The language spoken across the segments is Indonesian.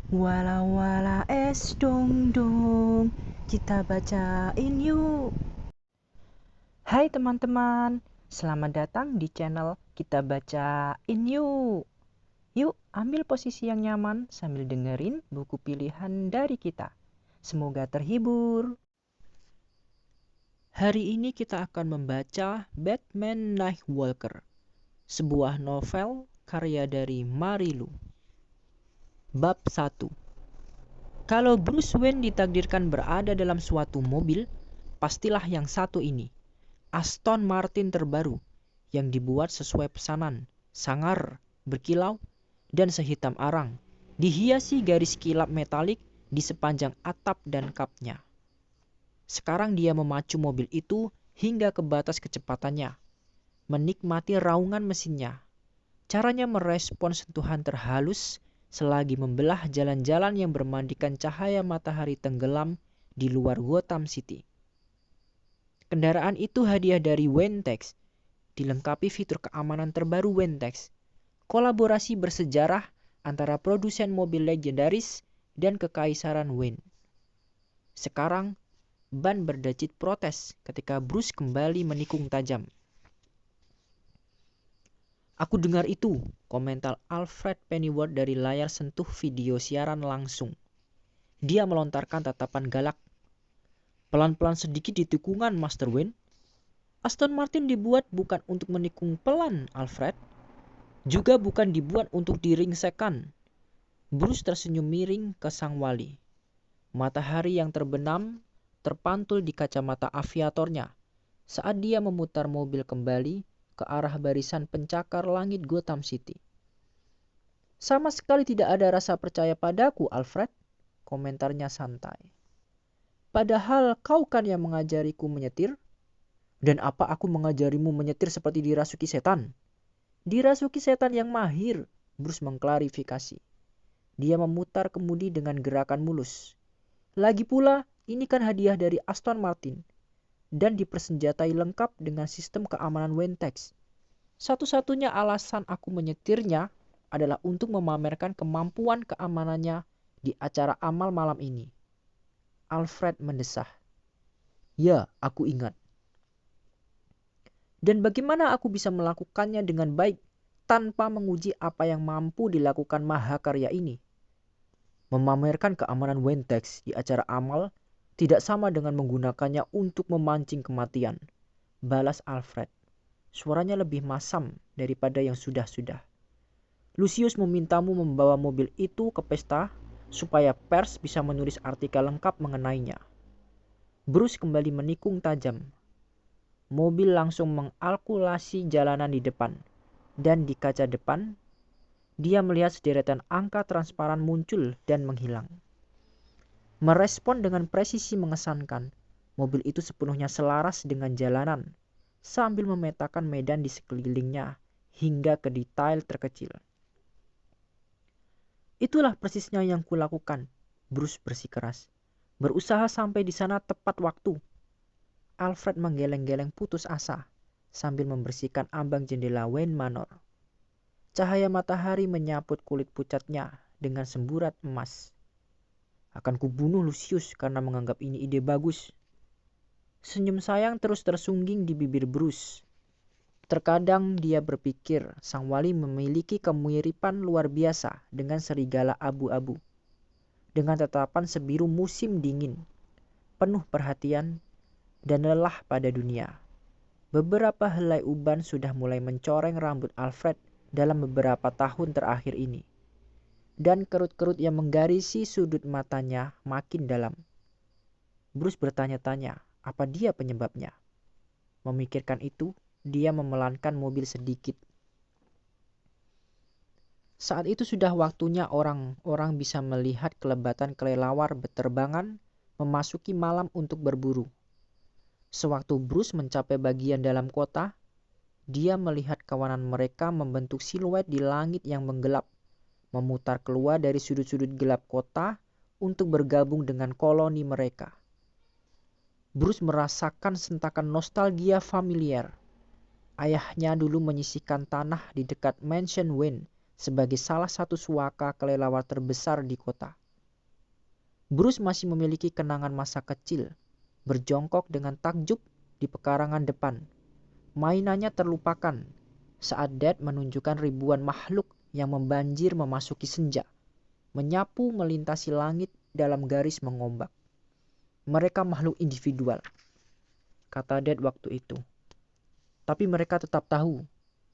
Wala wala es dong dong, kita bacain yuk. Hai teman-teman, selamat datang di channel Kita Bacain Yuk. Yuk ambil posisi yang nyaman sambil dengerin buku pilihan dari kita. Semoga terhibur. Hari ini kita akan membaca Batman Nightwalker, sebuah novel karya dari Marilu. Bab 1. Kalau Bruce Wayne ditakdirkan berada dalam suatu mobil, pastilah yang satu ini, Aston Martin terbaru, yang dibuat sesuai pesanan, sangar, berkilau, dan sehitam arang, dihiasi garis kilap metalik di sepanjang atap dan kapnya. Sekarang dia memacu mobil itu hingga ke batas kecepatannya, menikmati raungan mesinnya. Caranya merespon sentuhan terhalus selagi membelah jalan-jalan yang bermandikan cahaya matahari tenggelam di luar Gotham City. Kendaraan itu hadiah dari Wentex, dilengkapi fitur keamanan terbaru Wentex, kolaborasi bersejarah antara produsen mobil legendaris dan kekaisaran Wayne. Sekarang, ban berdecit protes ketika Bruce kembali menikung tajam. Aku dengar itu, komentar Alfred Pennyworth dari layar sentuh video siaran langsung. Dia melontarkan tatapan galak. Pelan-pelan sedikit di tikungan, Master Wayne. Aston Martin dibuat bukan untuk menikung pelan, Alfred. Juga bukan dibuat untuk diringsekkan. Bruce tersenyum miring ke sang wali. Matahari yang terbenam terpantul di kacamata aviatornya saat dia memutar mobil kembali ke arah barisan pencakar langit Gotham City. Sama sekali tidak ada rasa percaya padaku, Alfred, komentarnya santai. Padahal kau kan yang mengajariku menyetir. Dan apa aku mengajarimu menyetir seperti dirasuki setan? Dirasuki setan yang mahir, Bruce mengklarifikasi. Dia memutar kemudi dengan gerakan mulus. Lagi pula, ini kan hadiah dari Aston Martin dan dipersenjatai lengkap dengan sistem keamanan Wentex. Satu-satunya alasan aku menyetirnya adalah untuk memamerkan kemampuan keamanannya di acara amal malam ini. Alfred mendesah. Ya, aku ingat. Dan bagaimana aku bisa melakukannya dengan baik tanpa menguji apa yang mampu dilakukan mahakarya ini? Memamerkan keamanan Wentex di acara amal tidak sama dengan menggunakannya untuk memancing kematian, balas Alfred. Suaranya lebih masam daripada yang sudah-sudah. Lucius memintamu membawa mobil itu ke pesta supaya pers bisa menulis artikel lengkap mengenainya. Bruce kembali menikung tajam. Mobil langsung mengalkulasi jalanan di depan, dan di kaca depan, dia melihat sederetan angka transparan muncul dan menghilang. Merespon dengan presisi mengesankan, mobil itu sepenuhnya selaras dengan jalanan, sambil memetakan medan di sekelilingnya hingga ke detail terkecil. Itulah persisnya yang kulakukan, Bruce bersikeras. Berusaha sampai di sana tepat waktu. Alfred menggeleng-geleng putus asa sambil membersihkan ambang jendela Wayne Manor. Cahaya matahari menyaput kulit pucatnya dengan semburat emas. Akan kubunuh Lucius karena menganggap ini ide bagus. Senyum sayang terus tersungging di bibir Bruce. Terkadang dia berpikir sang wali memiliki kemiripan luar biasa dengan serigala abu-abu. Dengan tatapan sebiru musim dingin, penuh perhatian dan lelah pada dunia. Beberapa helai uban sudah mulai mencoreng rambut Alfred dalam beberapa tahun terakhir ini. Dan kerut-kerut yang menggarisi sudut matanya makin dalam. Bruce bertanya-tanya, apa dia penyebabnya? Memikirkan itu, dia memelankan mobil sedikit. Saat itu sudah waktunya orang-orang bisa melihat kelebatan kelelawar berterbangan memasuki malam untuk berburu. Sewaktu Bruce mencapai bagian dalam kota, dia melihat kawanan mereka membentuk siluet di langit yang menggelap, memutar keluar dari sudut-sudut gelap kota untuk bergabung dengan koloni mereka. Bruce merasakan sentakan nostalgia familiar. Ayahnya dulu menyisihkan tanah di dekat Mansion Wayne sebagai salah satu suaka kelelawar terbesar di kota. Bruce masih memiliki kenangan masa kecil, berjongkok dengan takjub di pekarangan depan. Mainannya terlupakan saat Dad menunjukkan ribuan makhluk yang membanjir memasuki senja, menyapu melintasi langit dalam garis mengombak. Mereka makhluk individual, kata Dad waktu itu. Tapi mereka tetap tahu,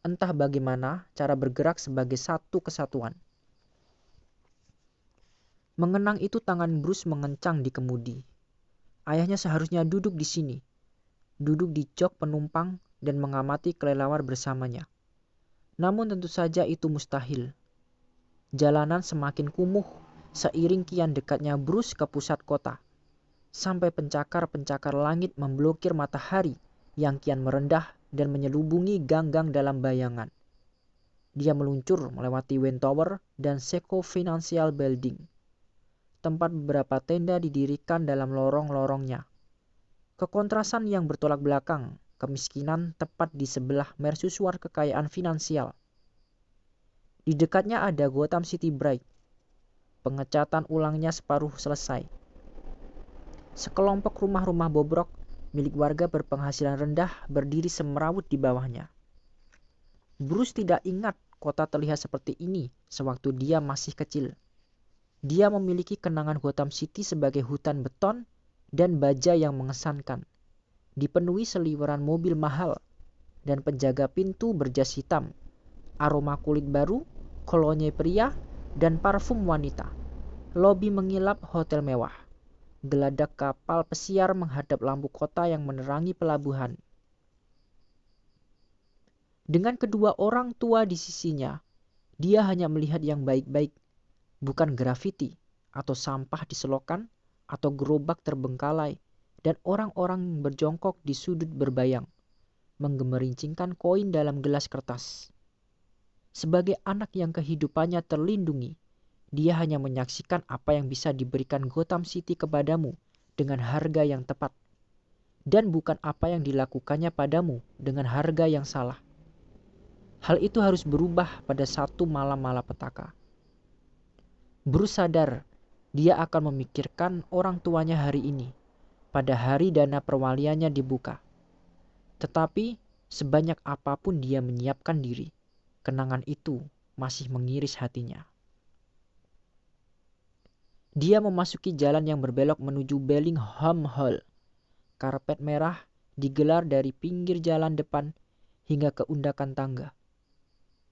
entah bagaimana cara bergerak sebagai satu kesatuan. Mengenang itu tangan Bruce mengencang di kemudi. Ayahnya seharusnya duduk di sini, duduk di jok penumpang dan mengamati kelelawar bersamanya. Namun tentu saja itu mustahil. Jalanan semakin kumuh seiring kian dekatnya Bruce ke pusat kota, sampai pencakar-pencakar langit memblokir matahari yang kian merendah dan menyelubungi gang-gang dalam bayangan. Dia meluncur melewati Wayne Tower dan Seco Financial Building, tempat beberapa tenda didirikan dalam lorong-lorongnya. Kekontrasan yang bertolak belakang, kemiskinan tepat di sebelah mercusuar kekayaan finansial. Di dekatnya ada Gotham City Bright. Pengecatan ulangnya separuh selesai. Sekelompok rumah-rumah bobrok milik warga berpenghasilan rendah berdiri semerawut di bawahnya. Bruce tidak ingat kota terlihat seperti ini sewaktu dia masih kecil. Dia memiliki kenangan Gotham City sebagai hutan beton dan baja yang mengesankan, dipenuhi seliweran mobil mahal dan penjaga pintu berjas hitam, aroma kulit baru, kolonye pria, dan parfum wanita. Lobi mengilap hotel mewah. Geladak kapal pesiar menghadap lampu kota yang menerangi pelabuhan. Dengan kedua orang tua di sisinya, dia hanya melihat yang baik-baik, bukan grafiti atau sampah di selokan atau gerobak terbengkalai dan orang-orang berjongkok di sudut berbayang, menggemerincingkan koin dalam gelas kertas. Sebagai anak yang kehidupannya terlindungi, dia hanya menyaksikan apa yang bisa diberikan Gotham City kepadamu dengan harga yang tepat, dan bukan apa yang dilakukannya padamu dengan harga yang salah. Hal itu harus berubah pada satu malam malapetaka. Bruce sadar dia akan memikirkan orang tuanya hari ini, pada hari dana perwaliannya dibuka. Tetapi sebanyak apapun dia menyiapkan diri, kenangan itu masih mengiris hatinya. Dia memasuki jalan yang berbelok menuju Bellingham Hall. Karpet merah digelar dari pinggir jalan depan hingga ke undakan tangga.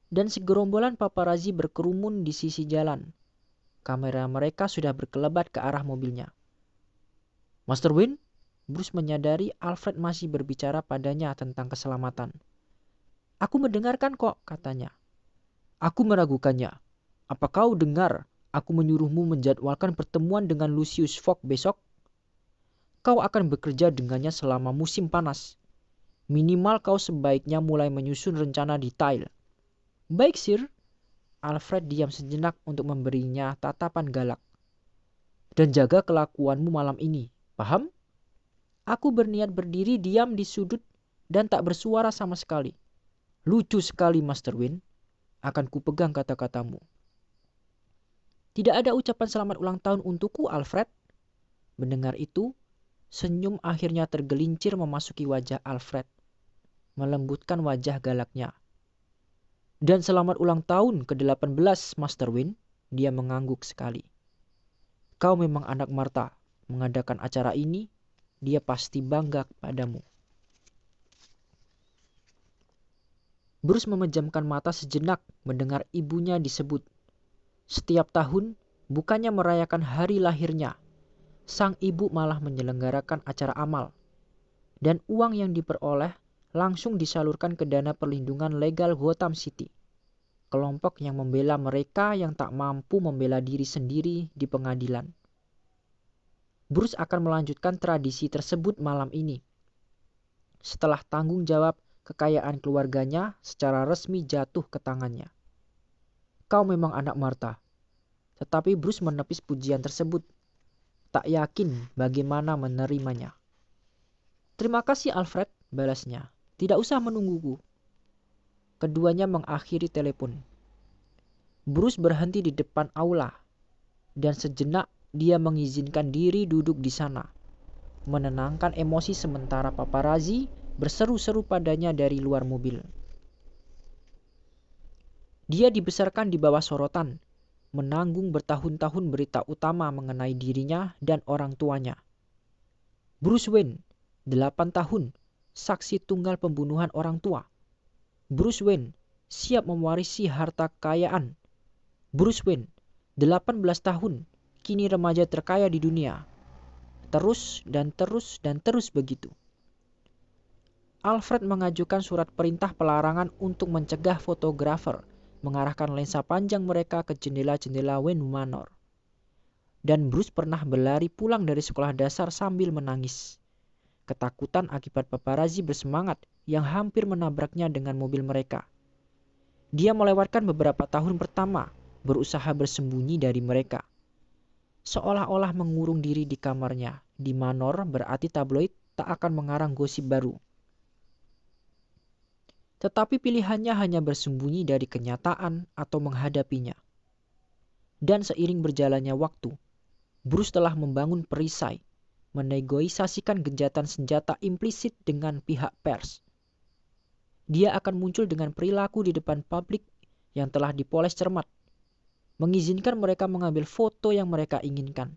Dan segerombolan paparazzi berkerumun di sisi jalan. Kamera mereka sudah berkelebat ke arah mobilnya. Master Wayne, Bruce menyadari Alfred masih berbicara padanya tentang keselamatan. Aku mendengarkan kok, katanya. Aku meragukannya. Apa kau dengar aku menyuruhmu menjadwalkan pertemuan dengan Lucius Fogg besok? Kau akan bekerja dengannya selama musim panas. Minimal kau sebaiknya mulai menyusun rencana detail. Baik, Sir. Alfred diam sejenak untuk memberinya tatapan galak. Dan jaga kelakuanmu malam ini, paham? Aku berniat berdiri diam di sudut dan tak bersuara sama sekali. Lucu sekali, Master Wayne. Akan kupegang kata-katamu. Tidak ada ucapan selamat ulang tahun untukku, Alfred. Mendengar itu, senyum akhirnya tergelincir memasuki wajah Alfred, melembutkan wajah galaknya. Dan selamat ulang tahun ke-18, Master Wayne. Dia mengangguk sekali. Kau memang anak Martha. Mengadakan acara ini, dia pasti bangga padamu. Bruce memejamkan mata sejenak mendengar ibunya disebut. Setiap tahun, bukannya merayakan hari lahirnya, sang ibu malah menyelenggarakan acara amal. Dan uang yang diperoleh langsung disalurkan ke dana perlindungan legal Gotham City. Kelompok yang membela mereka yang tak mampu membela diri sendiri di pengadilan. Bruce akan melanjutkan tradisi tersebut malam ini. Setelah tanggung jawab kekayaan keluarganya secara resmi jatuh ke tangannya. Kau memang anak Martha. Tetapi Bruce menepis pujian tersebut. Tak yakin bagaimana menerimanya. Terima kasih, Alfred, balasnya. Tidak usah menungguku. Keduanya mengakhiri telepon. Bruce berhenti di depan aula, dan sejenak dia mengizinkan diri duduk di sana, menenangkan emosi sementara paparazzi berseru-seru padanya dari luar mobil. Dia dibesarkan di bawah sorotan, menanggung bertahun-tahun berita utama mengenai dirinya dan orang tuanya. Bruce Wayne, 8 tahun, saksi tunggal pembunuhan orang tua. Bruce Wayne siap mewarisi harta kekayaan. Bruce Wayne, 18 tahun, kini remaja terkaya di dunia. Terus dan terus dan terus begitu. Alfred mengajukan surat perintah pelarangan untuk mencegah fotografer mengarahkan lensa panjang mereka ke jendela-jendela Wayne Manor. Dan Bruce pernah berlari pulang dari sekolah dasar sambil menangis. Ketakutan akibat paparazzi bersemangat yang hampir menabraknya dengan mobil mereka. Dia melewatkan beberapa tahun pertama berusaha bersembunyi dari mereka. Seolah-olah mengurung diri di kamarnya. Di Manor berarti tabloid tak akan mengarang gosip baru. Tetapi pilihannya hanya bersembunyi dari kenyataan atau menghadapinya. Dan seiring berjalannya waktu, Bruce telah membangun perisai, menegosiasikan gencatan senjata implisit dengan pihak pers. Dia akan muncul dengan perilaku di depan publik yang telah dipoles cermat, mengizinkan mereka mengambil foto yang mereka inginkan.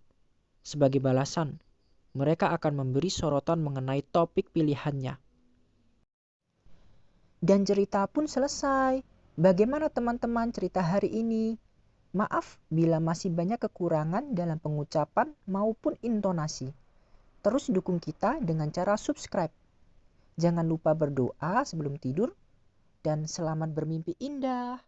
Sebagai balasan, mereka akan memberi sorotan mengenai topik pilihannya. Dan cerita pun selesai. Bagaimana teman-teman cerita hari ini? Maaf bila masih banyak kekurangan dalam pengucapan maupun intonasi. Terus dukung kita dengan cara subscribe. Jangan lupa berdoa sebelum tidur dan selamat bermimpi indah.